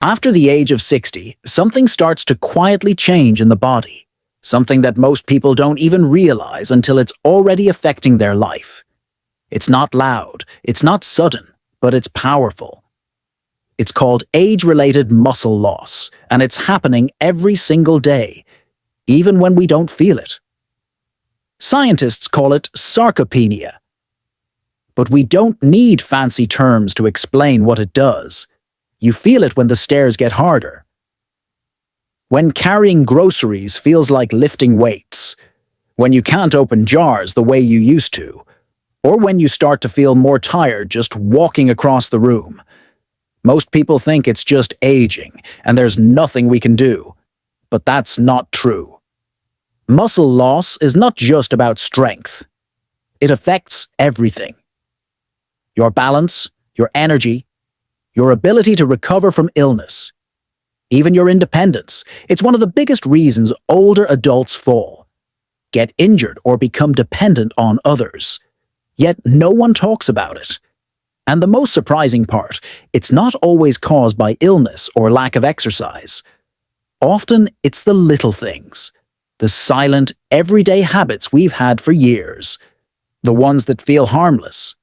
After the age of 60, something starts to quietly change in the body, something that most people don't even realize until it's already affecting their life. It's not loud, it's not sudden, but it's powerful. It's called age-related muscle loss, and it's happening every single day, even when we don't feel it. Scientists call it sarcopenia. But we don't need fancy terms to explain what it does. You feel it when the stairs get harder. When carrying groceries feels like lifting weights. When you can't open jars the way you used to. Or when you start to feel more tired just walking across the room. Most people think it's just aging, and there's nothing we can do. But that's not true. Muscle loss is not just about strength. It affects everything. Your balance, your energy, your ability to recover from illness, even your independence. It's one of the biggest reasons older adults fall, get injured, or become dependent on others. Yet no one talks about it. And the most surprising part, it's not always caused by illness or lack of exercise. Often it's the little things, the silent, everyday habits we've had for years, the ones that feel harmless,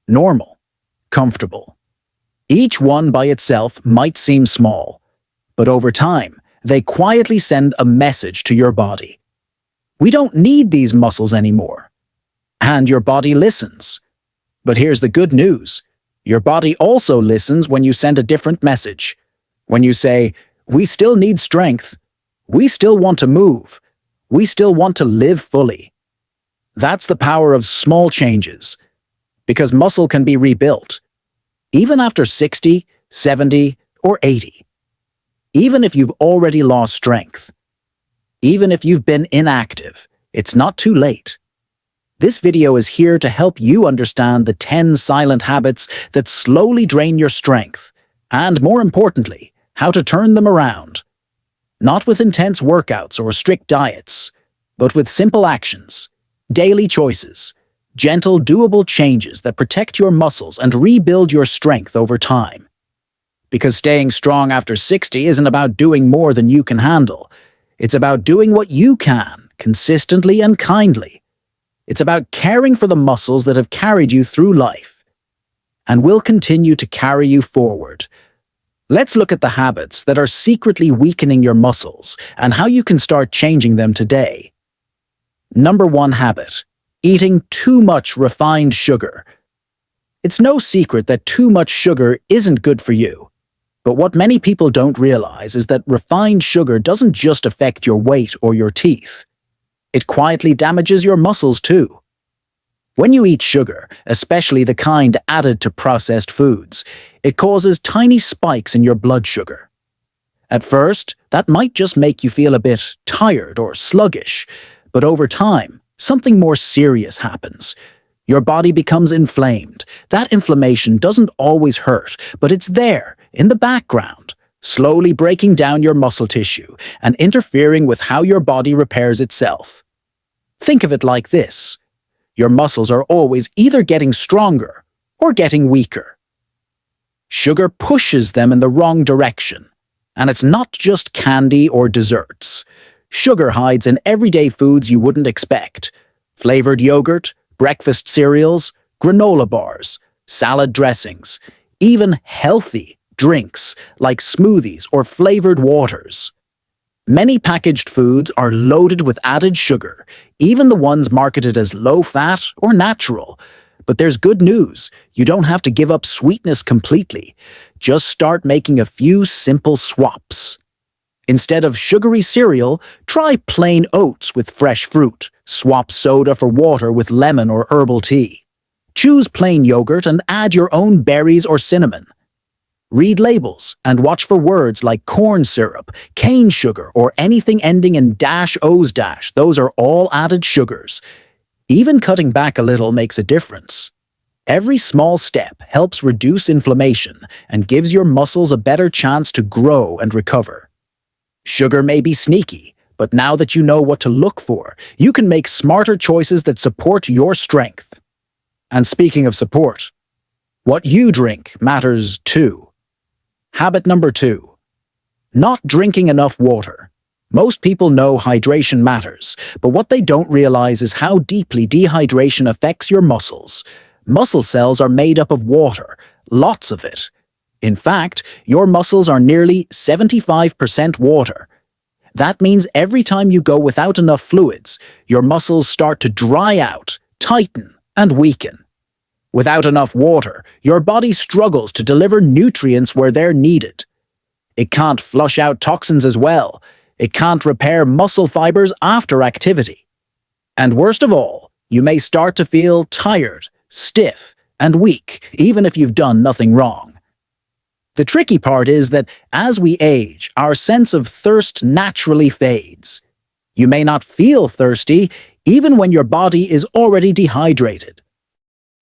normal, comfortable. Each one by itself might seem small, but over time, they quietly send a message to your body. We don't need these muscles anymore. And your body listens. But here's the good news. Your body also listens when you send a different message. When you say, we still need strength. We still want to move. We still want to live fully. That's the power of small changes. Because muscle can be rebuilt. Even after 60, 70, or 80. Even if you've already lost strength. Even if you've been inactive, it's not too late. This video is here to help you understand the 10 silent habits that slowly drain your strength, and more importantly, how to turn them around. Not with intense workouts or strict diets, but with simple actions, daily choices, gentle, doable changes that protect your muscles and rebuild your strength over time. Because staying strong after 60 isn't about doing more than you can handle. It's about doing what you can, consistently and kindly. It's about caring for the muscles that have carried you through life and will continue to carry you forward. Let's look at the habits that are secretly weakening your muscles and how you can start changing them today. Number 1 habit: eating too much refined sugar. It's no secret that too much sugar isn't good for you. But what many people don't realize is that refined sugar doesn't just affect your weight or your teeth. It quietly damages your muscles too. When you eat sugar, especially the kind added to processed foods, it causes tiny spikes in your blood sugar. At first, that might just make you feel a bit tired or sluggish, but over time, something more serious happens. Your body becomes inflamed. That inflammation doesn't always hurt, but it's there, in the background, slowly breaking down your muscle tissue and interfering with how your body repairs itself. Think of it like this. Your muscles are always either getting stronger or getting weaker. Sugar pushes them in the wrong direction. And it's not just candy or desserts. Sugar hides in everyday foods you wouldn't expect. Flavored yogurt, breakfast cereals, granola bars, salad dressings, even healthy drinks like smoothies or flavored waters. Many packaged foods are loaded with added sugar, even the ones marketed as low-fat or natural. But there's good news. You don't have to give up sweetness completely. Just start making a few simple swaps. Instead of sugary cereal, try plain oats with fresh fruit. Swap soda for water with lemon or herbal tea. Choose plain yogurt and add your own berries or cinnamon. Read labels and watch for words like corn syrup, cane sugar, or anything ending in -O's. Those are all added sugars. Even cutting back a little makes a difference. Every small step helps reduce inflammation and gives your muscles a better chance to grow and recover. Sugar may be sneaky, but now that you know what to look for, you can make smarter choices that support your strength. And speaking of support, what you drink matters too. Habit number 2. Not drinking enough water. Most people know hydration matters, but what they don't realize is how deeply dehydration affects your muscles. Muscle cells are made up of water, lots of it. In fact, your muscles are nearly 75% water. That means every time you go without enough fluids, your muscles start to dry out, tighten, and weaken. Without enough water, your body struggles to deliver nutrients where they're needed. It can't flush out toxins as well. It can't repair muscle fibers after activity. And worst of all, you may start to feel tired, stiff, and weak, even if you've done nothing wrong. The tricky part is that as we age, our sense of thirst naturally fades. You may not feel thirsty, even when your body is already dehydrated.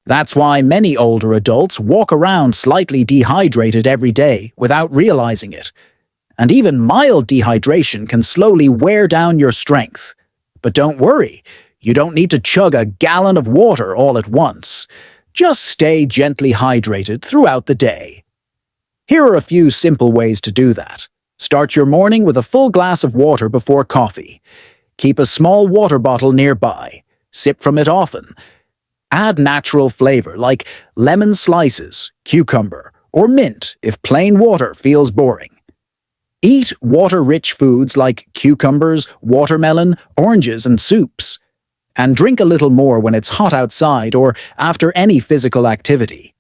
That's why many older adults walk around slightly dehydrated every day without realizing it. And even mild dehydration can slowly wear down your strength. But don't worry, you don't need to chug a gallon of water all at once. Just stay gently hydrated throughout the day. Here are a few simple ways to do that. Start your morning with a full glass of water before coffee. Keep a small water bottle nearby. Sip from it often. Add natural flavor like lemon slices, cucumber, or mint if plain water feels boring. Eat water-rich foods like cucumbers, watermelon, oranges, and soups. And drink a little more when it's hot outside or after any physical activity.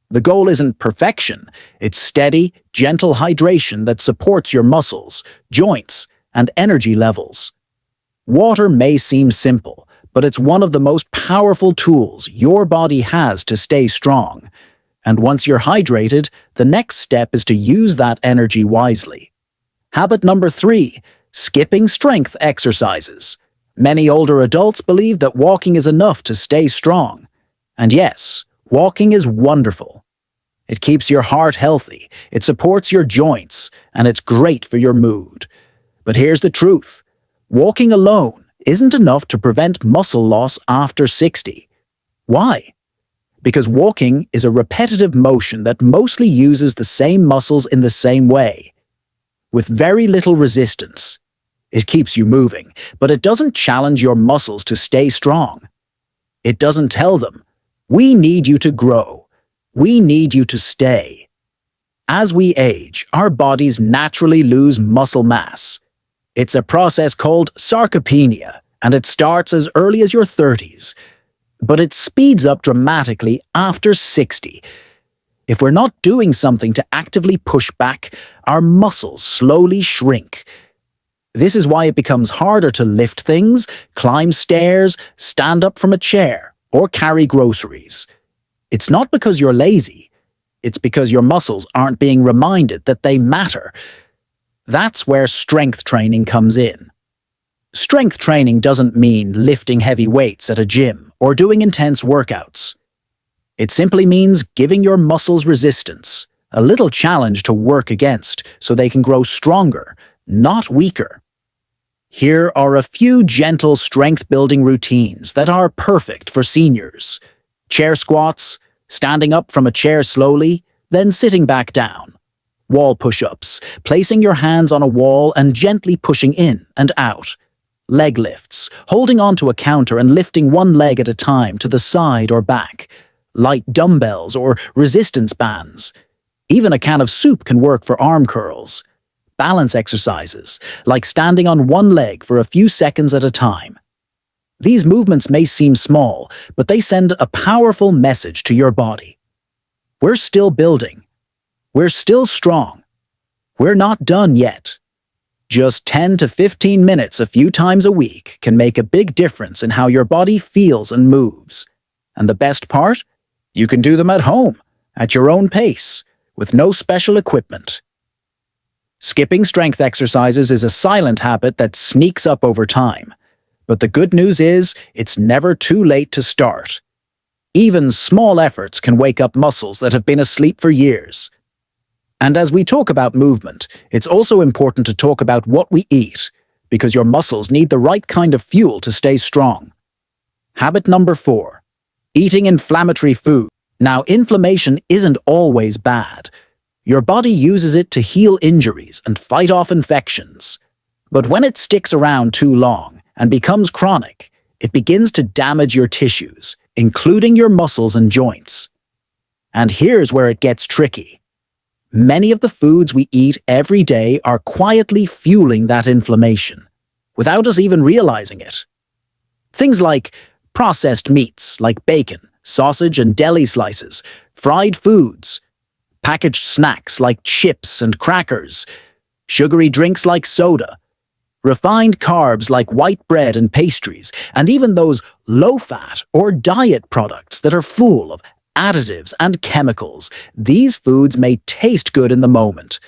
The goal isn't perfection, it's steady, gentle hydration that supports your muscles, joints, and energy levels. Water may seem simple, but it's one of the most powerful tools your body has to stay strong. And once you're hydrated, the next step is to use that energy wisely. Habit number 3, skipping strength exercises. Many older adults believe that walking is enough to stay strong. And yes, walking is wonderful. It keeps your heart healthy, it supports your joints, and it's great for your mood. But here's the truth. Walking alone isn't enough to prevent muscle loss after 60. Why? Because walking is a repetitive motion that mostly uses the same muscles in the same way, with very little resistance. It keeps you moving, but it doesn't challenge your muscles to stay strong. It doesn't tell them, we need you to grow. We need you to stay. As we age, our bodies naturally lose muscle mass. It's a process called sarcopenia, and it starts as early as your 30s. But it speeds up dramatically after 60. If we're not doing something to actively push back, our muscles slowly shrink. This is why it becomes harder to lift things, climb stairs, stand up from a chair, or carry groceries. It's not because you're lazy. It's because your muscles aren't being reminded that they matter. That's where strength training comes in. Strength training doesn't mean lifting heavy weights at a gym or doing intense workouts. It simply means giving your muscles resistance, a little challenge to work against so they can grow stronger, not weaker. Here are a few gentle strength-building routines that are perfect for seniors. Chair squats, standing up from a chair slowly, then sitting back down. Wall push-ups, placing your hands on a wall and gently pushing in and out. Leg lifts, holding onto a counter and lifting one leg at a time to the side or back. Light dumbbells or resistance bands. Even a can of soup can work for arm curls. Balance exercises, like standing on one leg for a few seconds at a time. These movements may seem small, but they send a powerful message to your body. We're still building. We're still strong. We're not done yet. Just 10 to 15 minutes a few times a week can make a big difference in how your body feels and moves. And the best part? You can do them at home, at your own pace, with no special equipment. Skipping strength exercises is a silent habit that sneaks up over time. But the good news is, it's never too late to start. Even small efforts can wake up muscles that have been asleep for years. And as we talk about movement, it's also important to talk about what we eat, because your muscles need the right kind of fuel to stay strong. Habit number 4. Eating inflammatory food. Now, inflammation isn't always bad. Your body uses it to heal injuries and fight off infections. But when it sticks around too long and becomes chronic, it begins to damage your tissues, including your muscles and joints. And here's where it gets tricky. Many of the foods we eat every day are quietly fueling that inflammation, without us even realizing it. Things like processed meats like bacon, sausage and deli slices, fried foods, packaged snacks like chips and crackers, sugary drinks like soda, refined carbs like white bread and pastries, and even those low-fat or diet products that are full of additives and chemicals. These foods may taste good in the moment,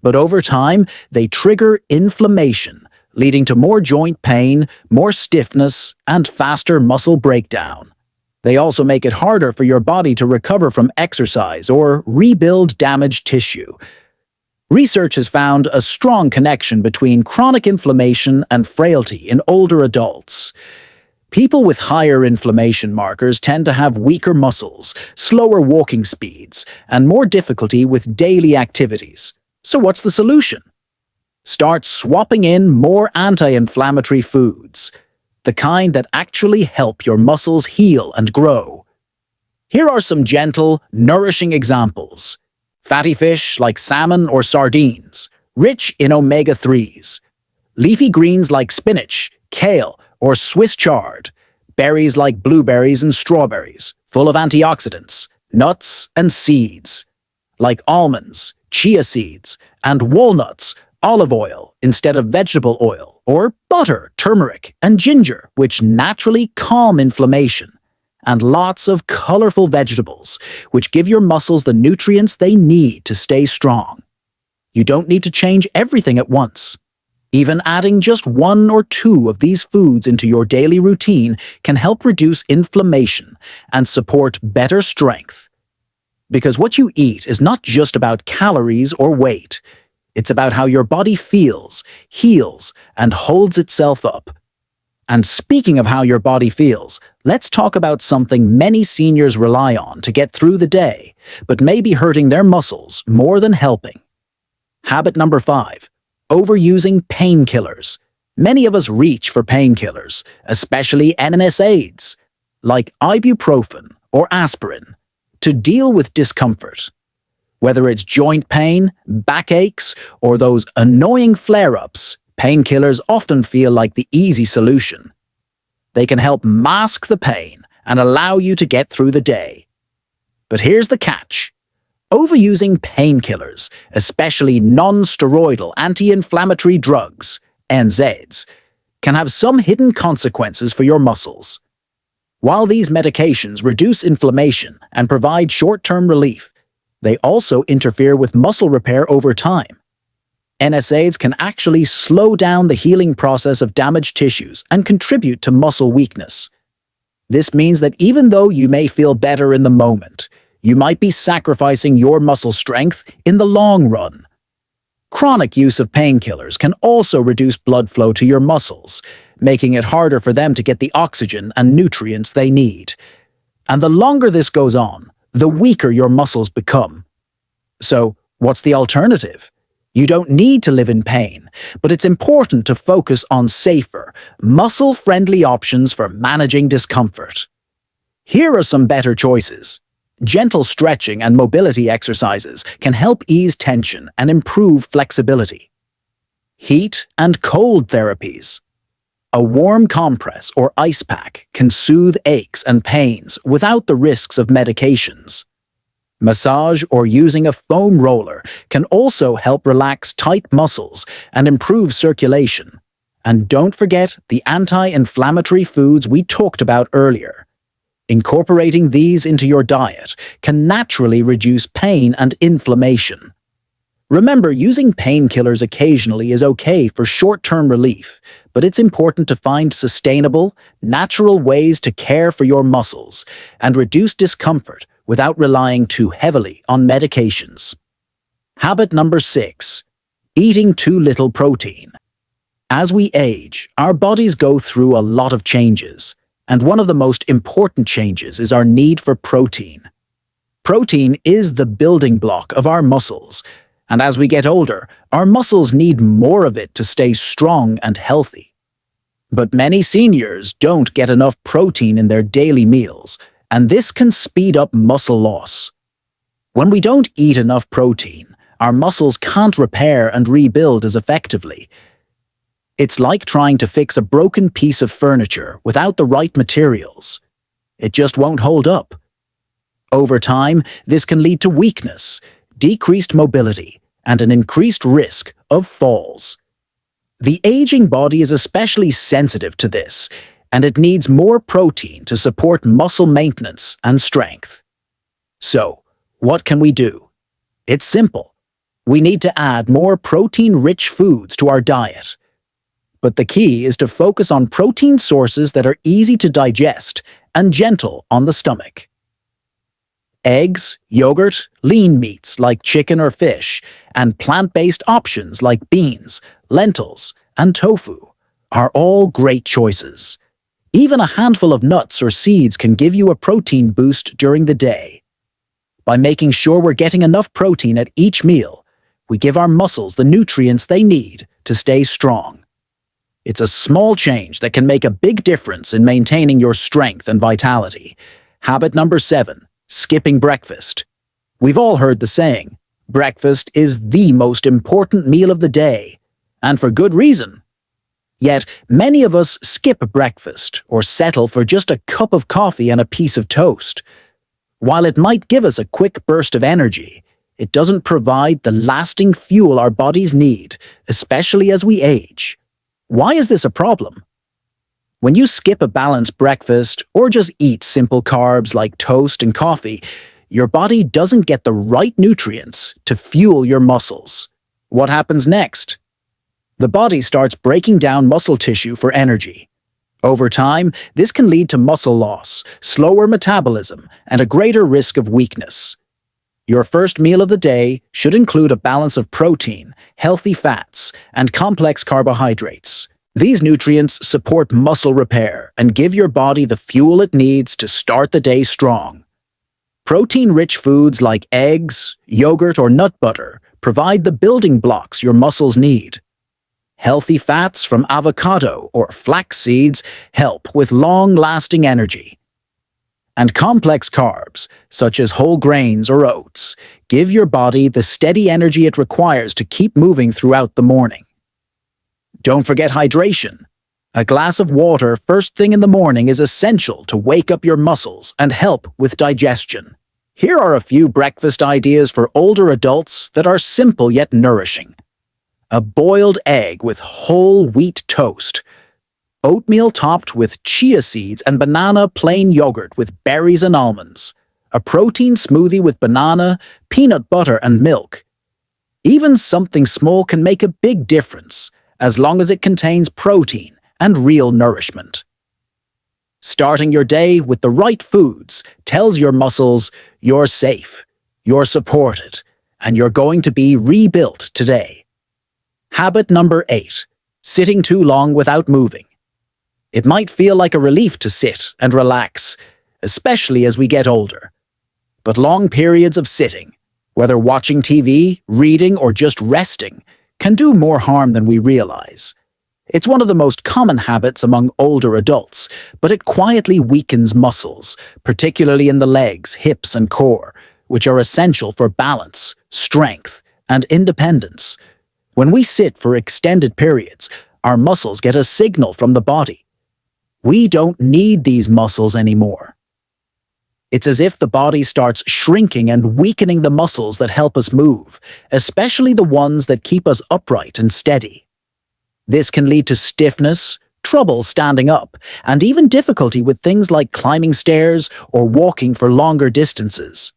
but over time they trigger inflammation, leading to more joint pain, more stiffness, and faster muscle breakdown. They also make it harder for your body to recover from exercise or rebuild damaged tissue. Research has found a strong connection between chronic inflammation and frailty in older adults. People with higher inflammation markers tend to have weaker muscles, slower walking speeds, and more difficulty with daily activities. So what's the solution? Start swapping in more anti-inflammatory foods, the kind that actually help your muscles heal and grow. Here are some gentle, nourishing examples. Fatty fish like salmon or sardines, rich in omega-3s. Leafy greens like spinach, kale, or Swiss chard. Berries like blueberries and strawberries, full of antioxidants. Nuts and seeds, like almonds, chia seeds, and walnuts, olive oil instead of vegetable oil, or butter, turmeric, and ginger, which naturally calm inflammation. And lots of colorful vegetables, which give your muscles the nutrients they need to stay strong. You don't need to change everything at once. Even adding just 1 or 2 of these foods into your daily routine can help reduce inflammation and support better strength. Because what you eat is not just about calories or weight. It's about how your body feels, heals, and holds itself up. And speaking of how your body feels, let's talk about something many seniors rely on to get through the day, but may be hurting their muscles more than helping. Habit number 5, overusing painkillers. Many of us reach for painkillers, especially NSAIDs, like ibuprofen or aspirin, to deal with discomfort. Whether it's joint pain, backaches, or those annoying flare-ups, painkillers often feel like the easy solution. They can help mask the pain and allow you to get through the day. But here's the catch. Overusing painkillers, especially non-steroidal anti-inflammatory drugs, NSAIDs, can have some hidden consequences for your muscles. While these medications reduce inflammation and provide short-term relief, they also interfere with muscle repair over time. NSAIDs can actually slow down the healing process of damaged tissues and contribute to muscle weakness. This means that even though you may feel better in the moment, you might be sacrificing your muscle strength in the long run. Chronic use of painkillers can also reduce blood flow to your muscles, making it harder for them to get the oxygen and nutrients they need. And the longer this goes on, the weaker your muscles become. So, what's the alternative? You don't need to live in pain, but it's important to focus on safer, muscle-friendly options for managing discomfort. Here are some better choices. Gentle stretching and mobility exercises can help ease tension and improve flexibility. Heat and cold therapies. A warm compress or ice pack can soothe aches and pains without the risks of medications. Massage or using a foam roller can also help relax tight muscles and improve circulation. And don't forget the anti-inflammatory foods we talked about earlier. Incorporating these into your diet can naturally reduce pain and inflammation. Remember, using painkillers occasionally is okay for short-term relief, but it's important to find sustainable, natural ways to care for your muscles and reduce discomfort without relying too heavily on medications. Habit number 6, eating too little protein. As we age, our bodies go through a lot of changes, and one of the most important changes is our need for protein. Protein is the building block of our muscles, and as we get older, our muscles need more of it to stay strong and healthy. But many seniors don't get enough protein in their daily meals, and this can speed up muscle loss. When we don't eat enough protein, our muscles can't repair and rebuild as effectively. It's like trying to fix a broken piece of furniture without the right materials. It just won't hold up. Over time, this can lead to weakness, decreased mobility, and an increased risk of falls. The aging body is especially sensitive to this, and it needs more protein to support muscle maintenance and strength. So, what can we do? It's simple. We need to add more protein-rich foods to our diet. But the key is to focus on protein sources that are easy to digest and gentle on the stomach. Eggs, yogurt, lean meats like chicken or fish, and plant-based options like beans, lentils, and tofu are all great choices. Even a handful of nuts or seeds can give you a protein boost during the day. By making sure we're getting enough protein at each meal, we give our muscles the nutrients they need to stay strong. It's a small change that can make a big difference in maintaining your strength and vitality. Habit number 7, skipping breakfast. We've all heard the saying, breakfast is the most important meal of the day, and for good reason. Yet, many of us skip breakfast or settle for just a cup of coffee and a piece of toast. While it might give us a quick burst of energy, it doesn't provide the lasting fuel our bodies need, especially as we age. Why is this a problem? When you skip a balanced breakfast or just eat simple carbs like toast and coffee, your body doesn't get the right nutrients to fuel your muscles. What happens next? The body starts breaking down muscle tissue for energy. Over time, this can lead to muscle loss, slower metabolism, and a greater risk of weakness. Your first meal of the day should include a balance of protein, healthy fats, and complex carbohydrates. These nutrients support muscle repair and give your body the fuel it needs to start the day strong. Protein-rich foods like eggs, yogurt, or nut butter provide the building blocks your muscles need. Healthy fats from avocado or flax seeds help with long-lasting energy. And complex carbs, such as whole grains or oats, give your body the steady energy it requires to keep moving throughout the morning. Don't forget hydration. A glass of water first thing in the morning is essential to wake up your muscles and help with digestion. Here are a few breakfast ideas for older adults that are simple yet nourishing. A boiled egg with whole wheat toast. Oatmeal topped with chia seeds and banana plain yogurt with berries and almonds. A protein smoothie with banana, peanut butter, and milk. Even something small can make a big difference, as long as it contains protein and real nourishment. Starting your day with the right foods tells your muscles you're safe, you're supported, and you're going to be rebuilt today. Habit number 8, sitting too long without moving. It might feel like a relief to sit and relax, especially as we get older. But long periods of sitting, whether watching TV, reading, or just resting, can do more harm than we realize. It's one of the most common habits among older adults, but it quietly weakens muscles, particularly in the legs, hips, and core, which are essential for balance, strength, and independence. When we sit for extended periods, our muscles get a signal from the body. We don't need these muscles anymore. It's as if the body starts shrinking and weakening the muscles that help us move, especially the ones that keep us upright and steady. This can lead to stiffness, trouble standing up, and even difficulty with things like climbing stairs or walking for longer distances.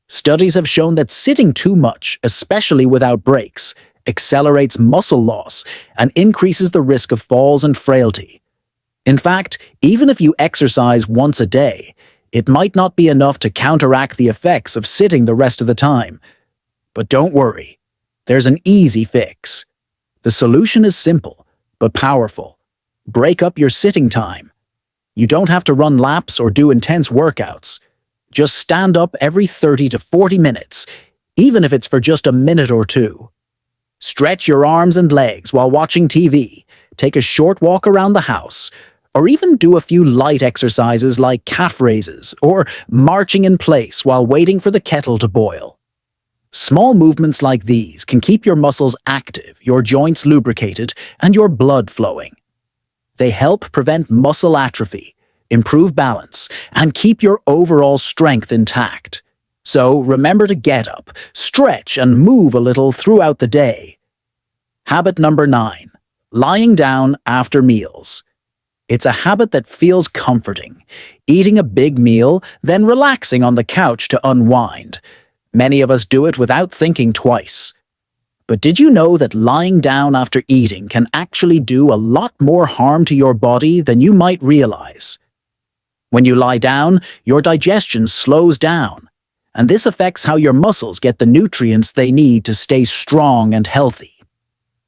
Studies have shown that sitting too much, especially without breaks, accelerates muscle loss and increases the risk of falls and frailty. In fact, even if you exercise once a day, it might not be enough to counteract the effects of sitting the rest of the time. But don't worry, there's an easy fix. The solution is simple, but powerful. Break up your sitting time. You don't have to run laps or do intense workouts. Just stand up every 30 to 40 minutes, even if it's for just a minute or two. Stretch your arms and legs while watching TV, take a short walk around the house, or even do a few light exercises like calf raises or marching in place while waiting for the kettle to boil. Small movements like these can keep your muscles active, your joints lubricated, and your blood flowing. They help prevent muscle atrophy, improve balance, and keep your overall strength intact. So remember to get up, stretch, and move a little throughout the day. Habit number 9. Lying down after meals. It's a habit that feels comforting. Eating a big meal, then relaxing on the couch to unwind. Many of us do it without thinking twice. But did you know that lying down after eating can actually do a lot more harm to your body than you might realize? When you lie down, your digestion slows down, and this affects how your muscles get the nutrients they need to stay strong and healthy.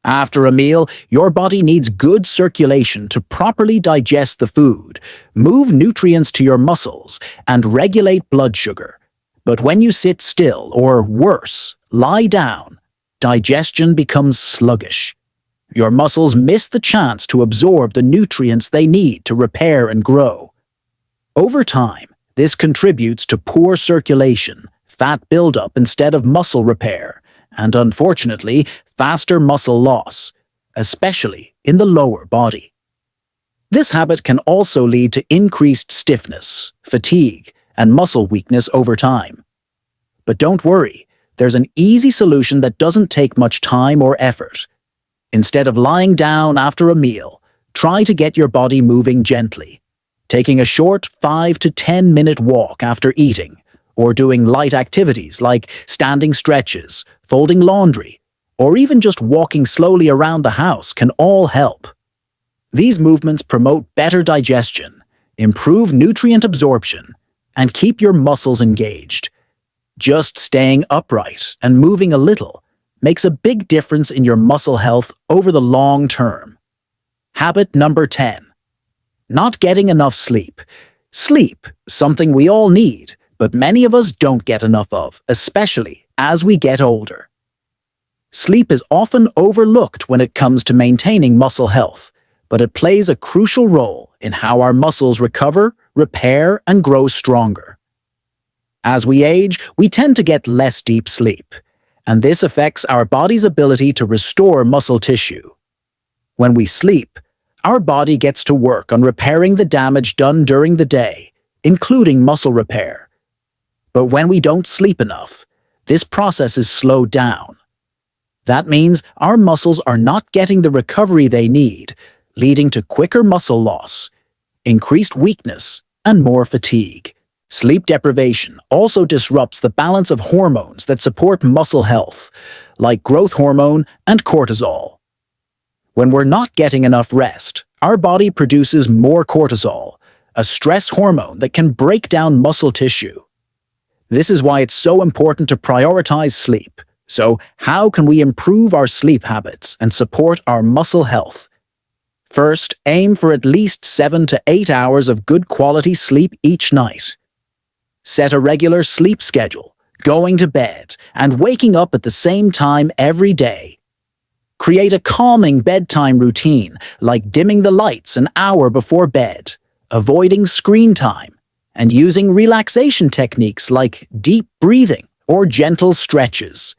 After a meal, your body needs good circulation to properly digest the food, move nutrients to your muscles, and regulate blood sugar. But when you sit still, or worse, lie down, digestion becomes sluggish. Your muscles miss the chance to absorb the nutrients they need to repair and grow. Over time, this contributes to poor circulation, fat buildup instead of muscle repair, and unfortunately, faster muscle loss, especially in the lower body. This habit can also lead to increased stiffness, fatigue, and muscle weakness over time. But don't worry, there's an easy solution that doesn't take much time or effort. Instead of lying down after a meal, try to get your body moving gently, taking a short 5 to 10 minute walk after eating, or doing light activities like standing stretches, folding laundry, or even just walking slowly around the house can all help. These movements promote better digestion, improve nutrient absorption, and keep your muscles engaged. Just staying upright and moving a little makes a big difference in your muscle health over the long term. Habit number 10. Not getting enough sleep. Sleep, something we all need, but many of us don't get enough of, especially as we get older. Sleep is often overlooked when it comes to maintaining muscle health, but it plays a crucial role in how our muscles recover, repair, and grow stronger. As we age, we tend to get less deep sleep, and this affects our body's ability to restore muscle tissue. When we sleep, our body gets to work on repairing the damage done during the day, including muscle repair. But when we don't sleep enough, this process is slowed down. That means our muscles are not getting the recovery they need, leading to quicker muscle loss, increased weakness, and more fatigue. Sleep deprivation also disrupts the balance of hormones that support muscle health, like growth hormone and cortisol. When we're not getting enough rest, our body produces more cortisol, a stress hormone that can break down muscle tissue. This is why it's so important to prioritize sleep. So, how can we improve our sleep habits and support our muscle health? First, aim for at least 7 to 8 hours of good quality sleep each night. Set a regular sleep schedule, going to bed and waking up at the same time every day. Create a calming bedtime routine, like dimming the lights an hour before bed, avoiding screen time, and using relaxation techniques like deep breathing or gentle stretches.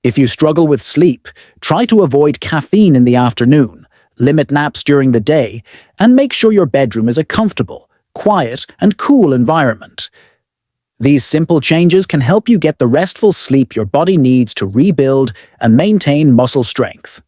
If you struggle with sleep, try to avoid caffeine in the afternoon, limit naps during the day, and make sure your bedroom is a comfortable, quiet, and cool environment. These simple changes can help you get the restful sleep your body needs to rebuild and maintain muscle strength.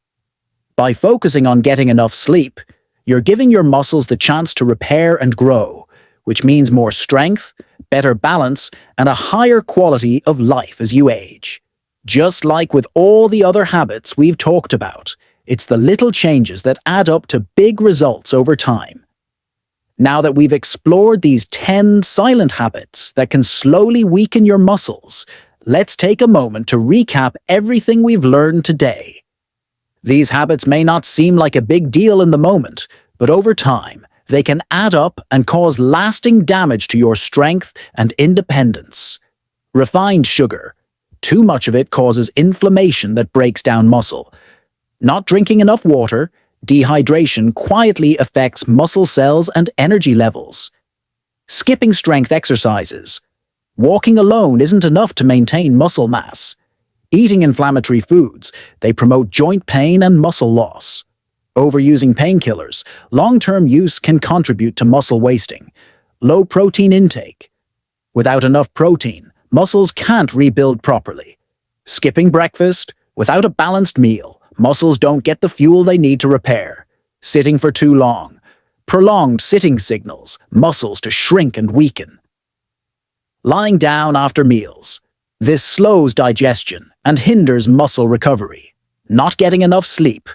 By focusing on getting enough sleep, you're giving your muscles the chance to repair and grow, which means more strength, better balance, and a higher quality of life as you age. Just like with all the other habits we've talked about, it's the little changes that add up to big results over time. Now that we've explored these 10 silent habits that can slowly weaken your muscles, let's take a moment to recap everything we've learned today. These habits may not seem like a big deal in the moment, but over time, they can add up and cause lasting damage to your strength and independence. Refined sugar. Too much of it causes inflammation that breaks down muscle. Not drinking enough water, dehydration quietly affects muscle cells and energy levels. Skipping strength exercises. Walking alone isn't enough to maintain muscle mass. Eating inflammatory foods, they promote joint pain and muscle loss. Overusing painkillers, long-term use can contribute to muscle wasting. Low protein intake. Without enough protein, muscles can't rebuild properly. Skipping breakfast, without a balanced meal, muscles don't get the fuel they need to repair. Sitting for too long. Prolonged sitting signals muscles to shrink and weaken. Lying down after meals. This slows digestion and hinders muscle recovery. Not getting enough sleep.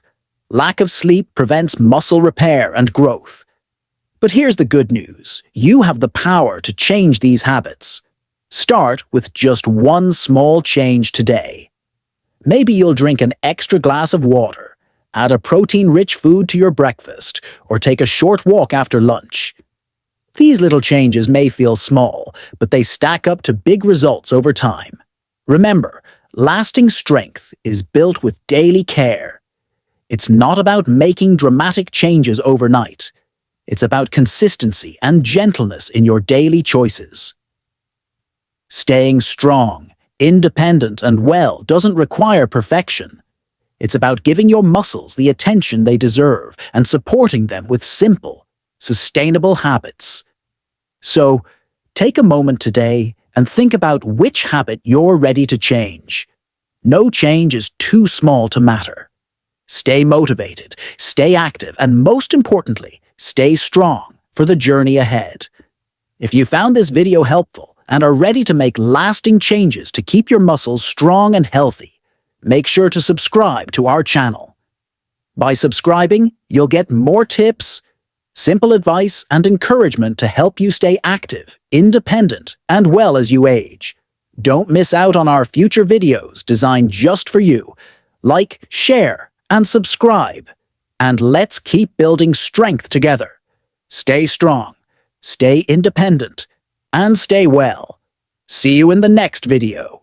Lack of sleep prevents muscle repair and growth. But here's the good news. You have the power to change these habits. Start with just one small change today. Maybe you'll drink an extra glass of water, add a protein-rich food to your breakfast, or take a short walk after lunch. These little changes may feel small, but they stack up to big results over time. Remember, lasting strength is built with daily care. It's not about making dramatic changes overnight. It's about consistency and gentleness in your daily choices. Staying strong, independent, and well doesn't require perfection. It's about giving your muscles the attention they deserve and supporting them with simple, sustainable habits. So, take a moment today and think about which habit you're ready to change. No change is too small to matter. Stay motivated, stay active, and most importantly, stay strong for the journey ahead. If you found this video helpful and are ready to make lasting changes to keep your muscles strong and healthy, make sure to subscribe to our channel. By subscribing, you'll get more tips, simple advice, and encouragement to help you stay active, independent, and well as you age. Don't miss out on our future videos designed just for you. Like, share, and subscribe. And let's keep building strength together. Stay strong, stay independent, and stay well. See you in the next video.